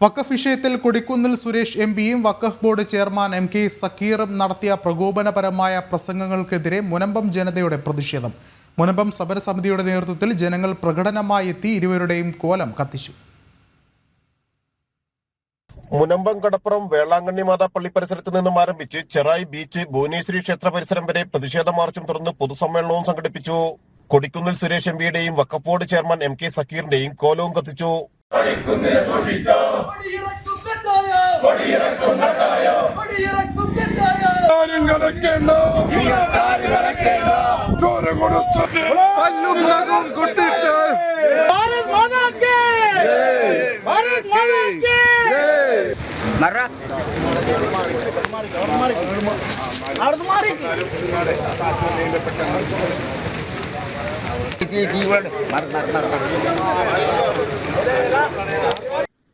വഖഫ് വിഷയത്തിൽ കൊടിക്കുന്നിൽ സുരേഷ് എംപിയും വഖഫ് board chairman MK സക്കീറും നടത്തിയ പ്രകോപനപരമായ പ്രസംഗങ്ങൾക്കെതിരെ മുനമ്പം ജനതയുടെ പ്രതിഷേധം. മുനമ്പം സമരസമിതിയുടെ നേതൃത്വത്തിൽ ജനങ്ങൾ പ്രകടനമായി എത്തി ഇരുവരുടെയും കോലം കത്തിച്ചു. മുനമ്പം കടപ്പുറം വേളാങ്കണ്ണി മാതാ പള്ളി പരിസരത്ത് നിന്നും ആരംഭിച്ച് ചെറായി ബീച്ച് ഭുവനേശ്വരി ക്ഷേത്ര പരിസരം വരെ പ്രതിഷേധ മാർച്ചും തുടർന്ന് പൊതുസമ്മേളനവും സംഘടിപ്പിച്ചു. കൊടിക്കുന്നിൽ സുരേഷ് എംപിയുടെയും വഖഫ് ബോർഡ് ചെയർമാൻ MK സക്കീറിന്റെയും കോലവും കത്തിച്ചു.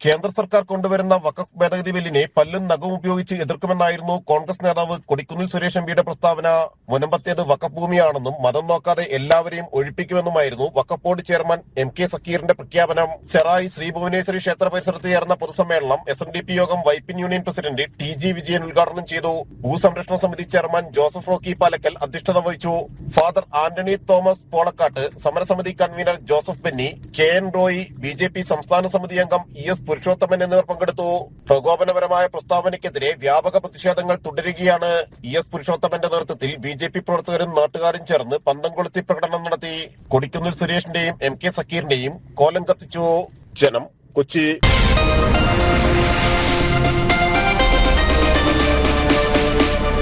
കേന്ദ്ര സർക്കാർ കൊണ്ടുവരുന്ന വഖഫ് ഭേദഗതി ബില്ലിനെ പല്ലും നഖവും ഉപയോഗിച്ച് എതിർക്കുമെന്നായിരുന്നു കോൺഗ്രസ് നേതാവ് കൊടിക്കുന്നിൽ സുരേഷ് എംപിയുടെ പ്രസ്താവന. മുനമ്പത്തേത് വഖഫ് ഭൂമിയാണെന്നും മതം നോക്കാതെ എല്ലാവരെയും ഒഴിപ്പിക്കുമെന്നുമായിരുന്നു വഖഫ് ബോർഡ് ചെയർമാൻ MK സക്കീറിന്റെ പ്രഖ്യാപനം. ചെറായി ശ്രീ ഭുവനേശ്വരി ക്ഷേത്ര പരിസരത്ത് ചേർന്ന പൊതുസമ്മേളനം SNDP യോഗം Vypin union president TG Vijayan ഉദ്ഘാടനം ചെയ്തു. ഭൂസംരക്ഷണ സമിതി ചെയർമാൻ ജോസഫ് റോക്കി പാലക്കൽ അധ്യക്ഷത വഹിച്ചു. ഫാദർ ആന്റണി തോമസ് പോളക്കാട്ട്, സമരസമിതി convener Joseph Benny, KN Roy, BJP സംസ്ഥാന സമിതി അംഗം ES പുരുഷോത്തമൻ എന്നിവർ പങ്കെടുത്തു. പ്രകോപനപരമായ പ്രസ്താവനയ്ക്കെതിരെ വ്യാപക പ്രതിഷേധങ്ങൾ തുടരുകയാണ്. ES പുരുഷോത്തമന്റെ നേതൃത്വത്തിൽ BJP പ്രവർത്തകരും നാട്ടുകാരും ചേർന്ന് പന്തം കൊളുത്തി പ്രകടനം നടത്തി. കൊടിക്കുന്നിൽ സുരേഷിന്റെയും MK സക്കീറിന്റെയും കോലം കത്തിച്ചു. ജനം, കൊച്ചി.